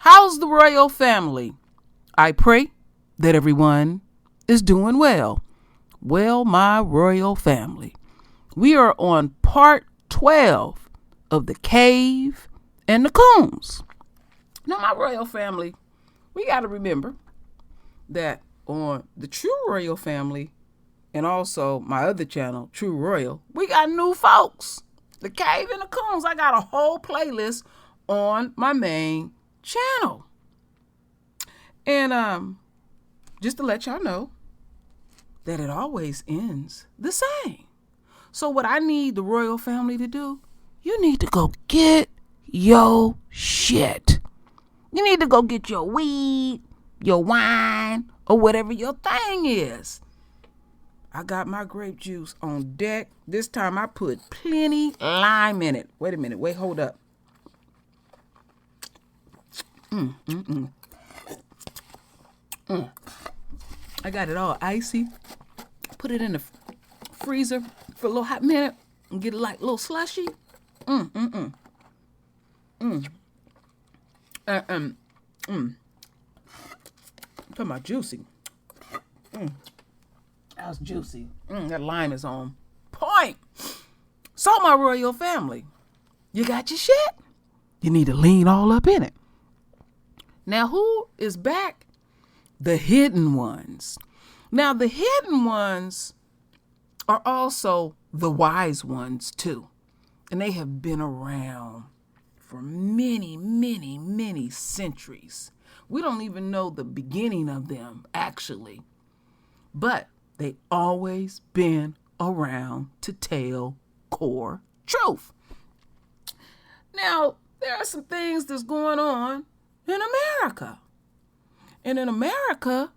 How's the royal family? I pray that everyone is doing well. Well, my royal family, we are on part 12 of the cave and the coons. Now, my royal family, we got to remember that on the True Royal Family and also my other channel, True Royal, we got new folks. The cave and the coons. I got a whole playlist on my main channel. And just to let y'all know that it always ends the same. So what I need the royal family to do, you need to go get your shit. You need to go get your weed, your wine, or whatever your thing is. I got my grape juice on deck. This time I put plenty lime in it. Wait a minute. Wait, hold up. I got it all icy. Put it in the freezer for a little hot minute and get it like a little slushy. Talking about juicy. That was juicy. That lime is on point. So, my royal family, you got your shit? You need to lean all up in it. Now, who is back? The hidden ones. Now, the hidden ones are also the wise ones, too. And they have been around for many, many, many centuries. We don't even know the beginning of them, actually. But they always been around to tell core truth. Now, there are some things that's going on in America. And in America,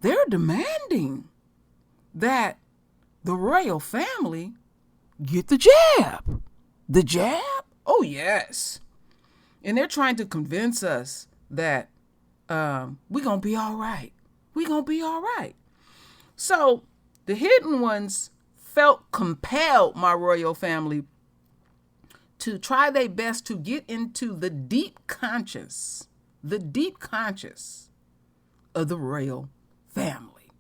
they're demanding that the royal family get the jab. The jab? Oh, yes. And they're trying to convince us that we're going to be all right. We're going to be all right. So the hidden ones felt compelled, my royal family, to try their best to get into the deep conscious of the royal family.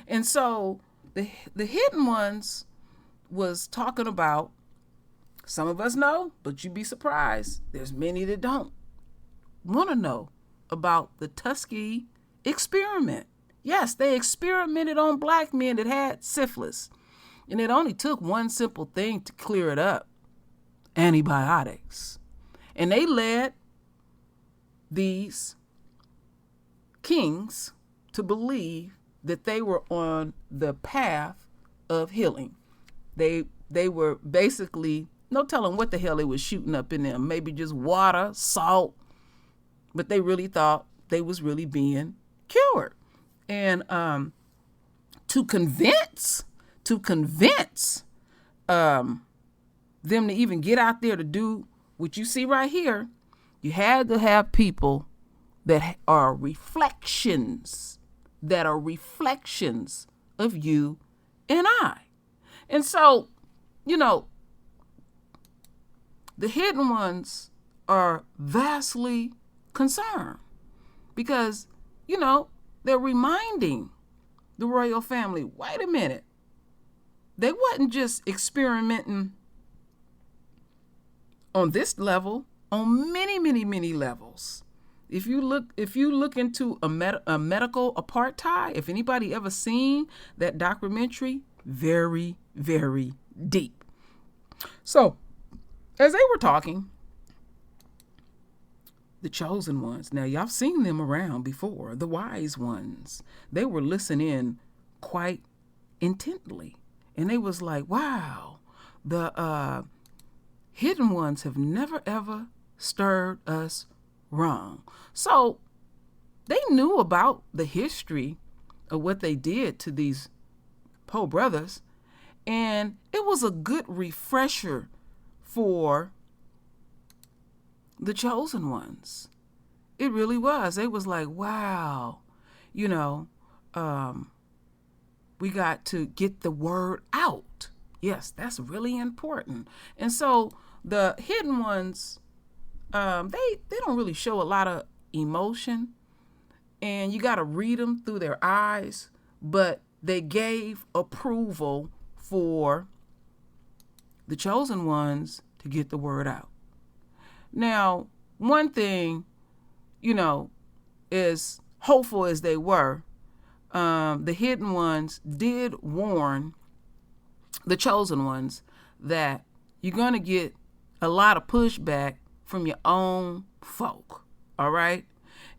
And so the hidden ones was talking about, some of us know, but you'd be surprised, there's many that don't want to know about the Tuskegee experiment. Yes, they experimented on black men that had syphilis. And it only took one simple thing to clear it up: antibiotics. And they led these kings to believe that they were on the path of healing. They were basically, no telling what the hell they was shooting up in them. Maybe just water, salt. But they really thought they was really being cured. And to convince them to even get out there to do what you see right here, you had to have people that are reflections of you and I. And so, the hidden ones are vastly concerned because, they're reminding the royal family, wait a minute, they wasn't just experimenting on this level, on many, many, many levels. If you look into a medical apartheid, if anybody ever seen that documentary, very, very deep. So, as they were talking, the chosen ones, now y'all seen them around before, the wise ones, they were listening quite intently. And they was like, wow, the hidden ones have never, ever stirred us wrong. So they knew about the history of what they did to these poor brothers. And it was a good refresher for the chosen ones. It really was. They was like, wow, we got to get the word out. Yes, that's really important. And so the hidden ones, they don't really show a lot of emotion, and you got to read them through their eyes, but they gave approval for the chosen ones to get the word out. Now, one thing, is hopeful as they were, the hidden ones did warn the chosen ones that you're going to get a lot of pushback from your own folk. All right.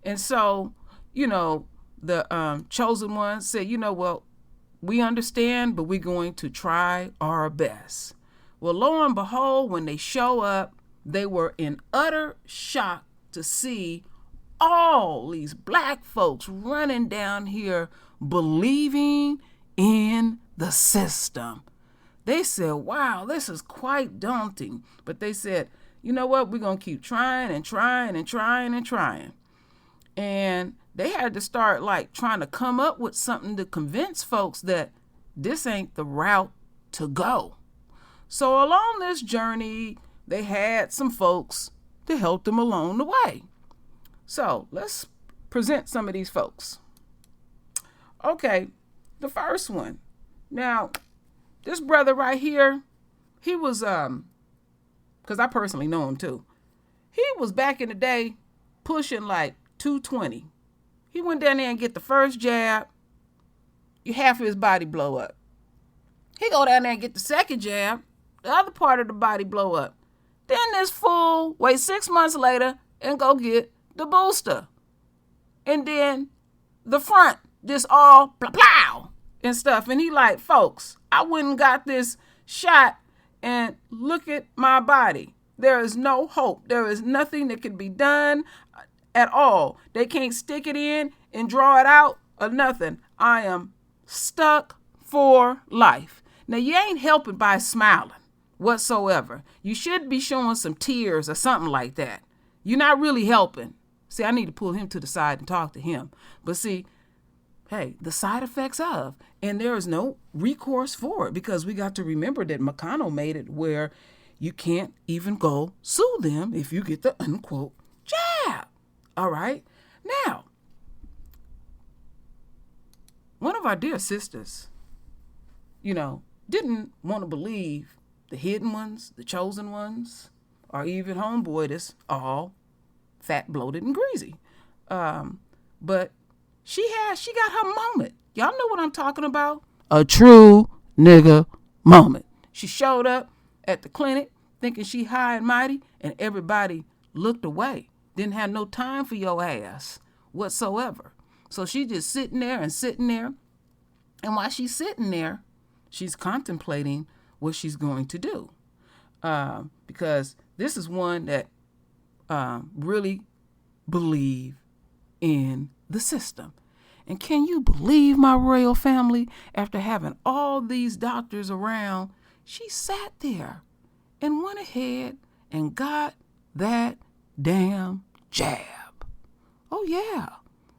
And so, the chosen ones said, well, we understand, but we're going to try our best. Well, lo and behold, when they show up, they were in utter shock to see all these black folks running down here believing in the system. They said, wow, this is quite daunting. But they said, you know what? We're going to keep trying and trying and trying and trying. And they had to start trying to come up with something to convince folks that this ain't the route to go. So along this journey, they had some folks to help them along the way. So let's present some of these folks. Okay, the first one. Now, this brother right here, he was, because I personally know him too. He was back in the day pushing 220. He went down there and get the first jab. Half of his body blow up. He go down there and get the second jab. The other part of the body blow up. Then this fool wait 6 months later and go get the booster. And then the front just all plow and stuff. And he folks, I wouldn't got this shot and look at my body. There is no hope. There is nothing that can be done at all. They can't stick it in and draw it out or nothing. I am stuck for life. Now, you ain't helping by smiling whatsoever. You should be showing some tears or something like that. You're not really helping. See, I need to pull him to the side and talk to him. But see, hey, the side effects of, and there is no recourse for it, because we got to remember that McConnell made it where you can't even go sue them if you get the unquote jab. All right. Now, one of our dear sisters, didn't want to believe the hidden ones, the chosen ones, or even homeboy that's all fat, bloated, and greasy. But she got her moment. Y'all know what I'm talking about? A true nigga moment. She showed up at the clinic thinking she high and mighty, and everybody looked away. Didn't have no time for your ass whatsoever. So she just sitting there. And while she's sitting there, she's contemplating what she's going to do. Because this is one that really believe in the system. And can you believe, my royal family, after having all these doctors around, she sat there and went ahead and got that damn jab. Oh, yeah.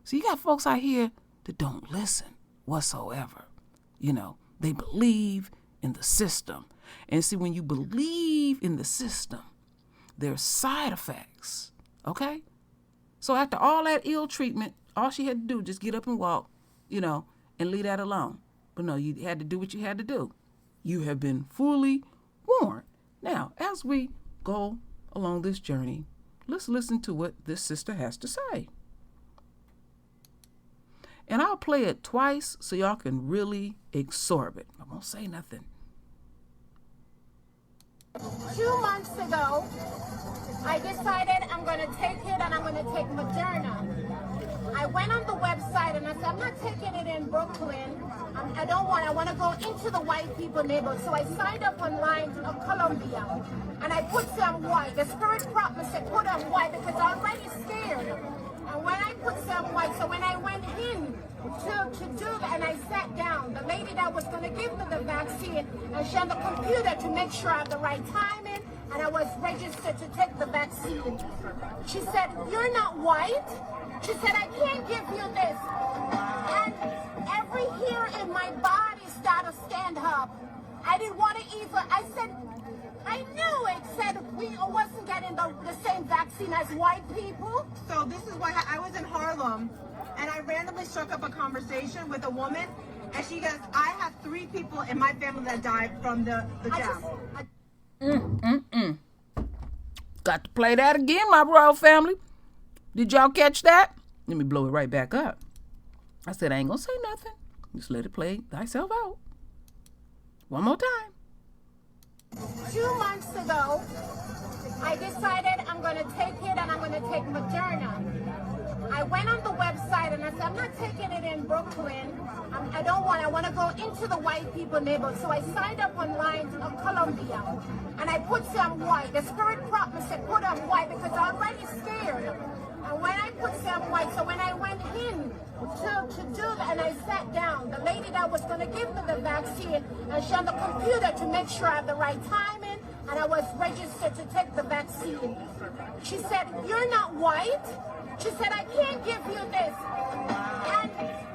So you got folks out here that don't listen whatsoever. They believe in the system. And see, when you believe in the system, there's side effects. Okay? So after all that ill treatment, all she had to do just get up and walk, and leave that alone. But no, you had to do what you had to do. You have been fully warned. Now, as we go along this journey, let's listen to what this sister has to say. And I'll play it twice so y'all can really absorb it. I won't say nothing. 2 months ago, I decided I'm going to take it and I'm going to take Moderna. I went on the website and I said, I'm not taking it in Brooklyn. I want to go into the white people neighborhood. So I signed up online to Columbia and I put some white. The spirit prop me said, put on white because I'm already scared. And when I put some white, so when I went in to do that and I sat down, the lady that was going to give me the vaccine, and she on the computer to make sure I have the right timing, and I was registered to take the vaccine. She said, you're not white? She said, I can't give you this. And every hair in my body started to stand up. I didn't want to even, I said, I knew it said we wasn't getting the same vaccine as white people. So this is what I was in Harlem, and I randomly struck up a conversation with a woman, and she goes, "I have 3 people in my family that died from the jab." Got to play that again, my royal family. Did y'all catch that? Let me blow it right back up. I said I ain't gonna say nothing. Just let it play thyself out. One more time. 2 months ago, I decided I'm going to take it and I'm going to take Moderna. I went on the website and I said, I'm not taking it in Brooklyn. I want to go into the white people neighborhood. So I signed up online to Columbia and I put some white. The spirit prop me said, put up white because I'm already scared. And when I put some white, so when I went in to do that and I sat down, the lady that was going to give me the vaccine, and she on the computer to make sure I have the right timing, and I was registered to take the vaccine. She said, you're not white? She said, I can't give you this. And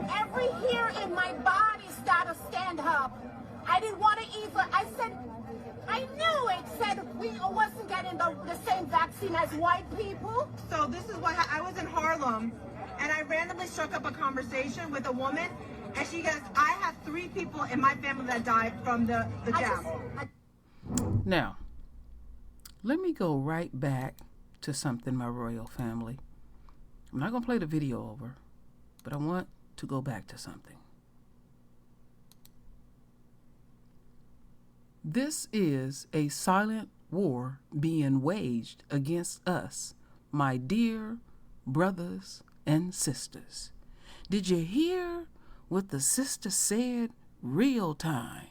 every hair in my body started to stand up. I didn't want to even, I said, I knew it said we wasn't getting the same vaccine as white people. So this is what I was in Harlem, and I randomly struck up a conversation with a woman, and she goes, "I have 3 people in my family that died from the jab." Now, let me go right back to something, my royal family. I'm not gonna play the video over, but I want to go back to something. This is a silent war being waged against us, my dear brothers and sisters. Did you hear what the sister said? Real time.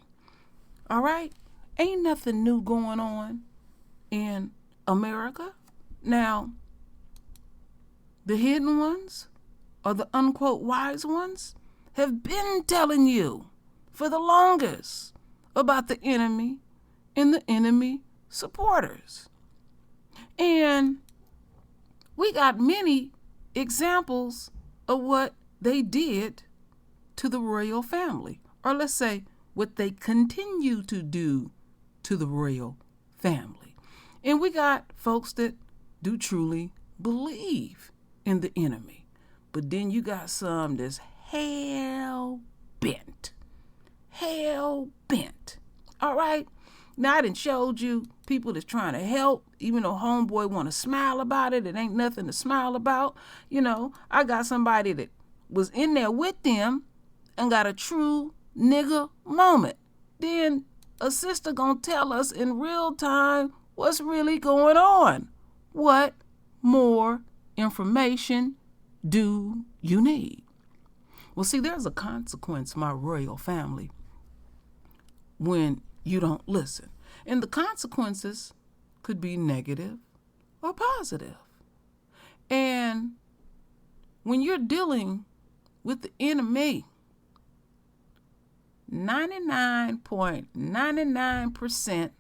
All right? Ain't nothing new going on in America. Now, the hidden ones, or the unquote wise ones, have been telling you for the longest about the enemy and the enemy supporters. And we got many examples of what they did to the royal family, or let's say what they continue to do to the royal family. And we got folks that do truly believe in the enemy. But then you got some that's hell bent. All right? Now I done showed you people that's trying to help, even though homeboy want to smile about it. It ain't nothing to smile about. You know, I got somebody that was in there with them and got a true nigga moment. Then a sister gonna tell us in real time what's really going on. What more information do you need? Well, see, there's a consequence, my royal family, when you don't listen. And the consequences could be negative or positive. And when you're dealing with the enemy, 99.99%,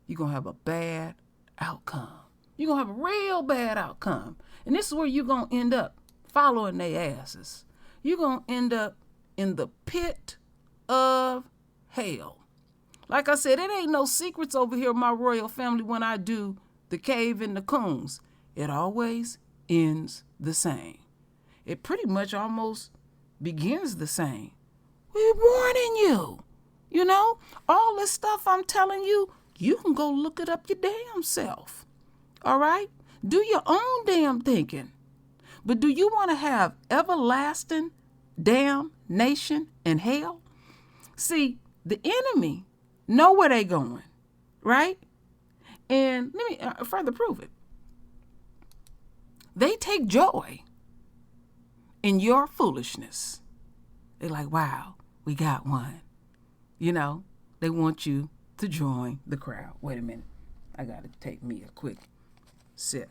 you're going to have a bad outcome. You're going to have a real bad outcome. And this is where you're going to end up following their asses. You're going to end up in the pit of hell. Like I said, it ain't no secrets over here, my royal family, when I do the cave in the Coons. It always ends the same. It pretty much almost begins the same. We're warning you. You know, all this stuff I'm telling you, you can go look it up your damn self. All right? Do your own damn thinking. But do you want to have everlasting damnation and hell? See, the enemy know where they going, right? And let me further prove it. They take joy in your foolishness. They're like, wow, we got one. You know, they want you to join the crowd. Wait a minute. I got to take me a quick sip.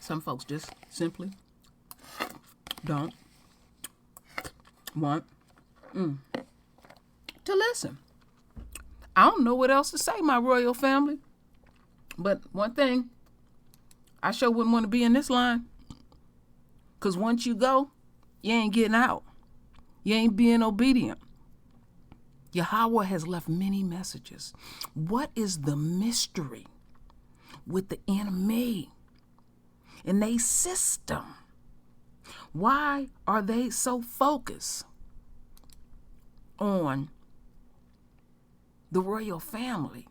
Some folks just simply don't want to listen. I don't know what else to say, my royal family. But one thing, I sure wouldn't want to be in this line. Because once you go, you ain't getting out. You ain't being obedient. Yahweh has left many messages. What is the mystery with the enemy and their system? Why are they so focused on the royal family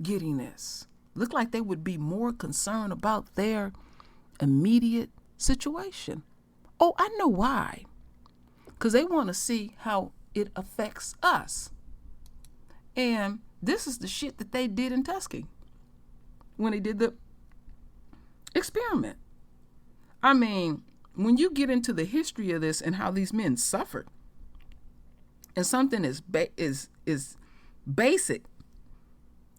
getting this? Look like they would be more concerned about their immediate situation. Oh, I know why. Because they want to see how it affects us. And this is the shit that they did in Tuskegee when they did the experiment. I mean, when you get into the history of this and how these men suffered, and something is basic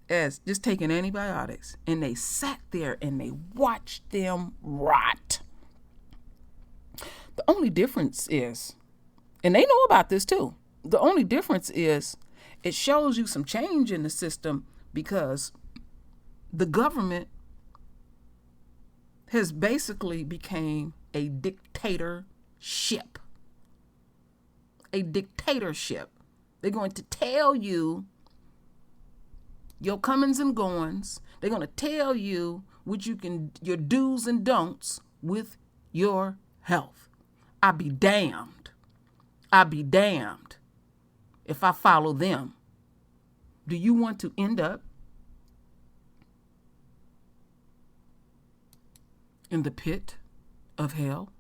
as just taking antibiotics, and they sat there and they watched them rot. The only difference is, and they know about this too, the only difference is it shows you some change in the system because the government has basically became a dictatorship. A dictatorship. They're going to tell you your comings and goings. They're going to tell you what you can, your do's and don'ts with your health. I be damned. I be damned if I follow them. Do you want to end up in the pit of hell?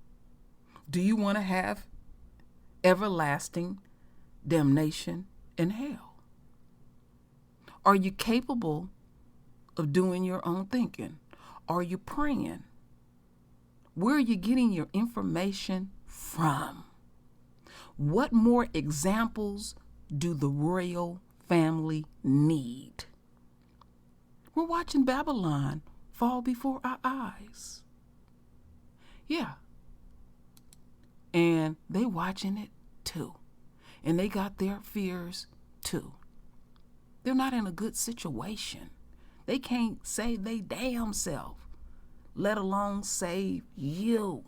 Do you want to have everlasting damnation in hell? Are you capable of doing your own thinking? Are you praying? Where are you getting your information from? What more examples do the royal family need? We're watching Babylon fall before our eyes. Yeah. And they watching it too. And they got their fears too. They're not in a good situation. They can't save they damn self, let alone save you.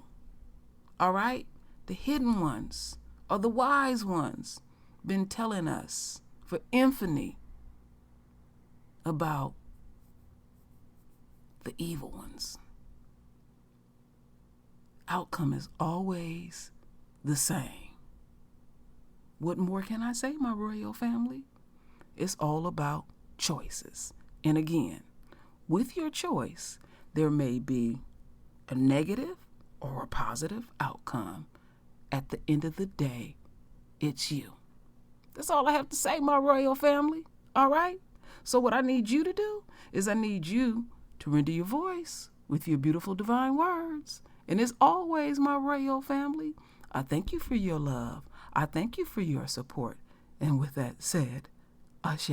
All right? The hidden ones or the wise ones been telling us for infinity about the evil ones. Outcome is always the same. What more can I say, my royal family? It's all about choices. And again, with your choice, there may be a negative or a positive outcome. At the end of the day, it's you. That's all I have to say, my royal family. All right? So what I need you to do is I need you to render your voice with your beautiful divine words. And as always, my royal family, I thank you for your love. I thank you for your support. And with that said, Ashe.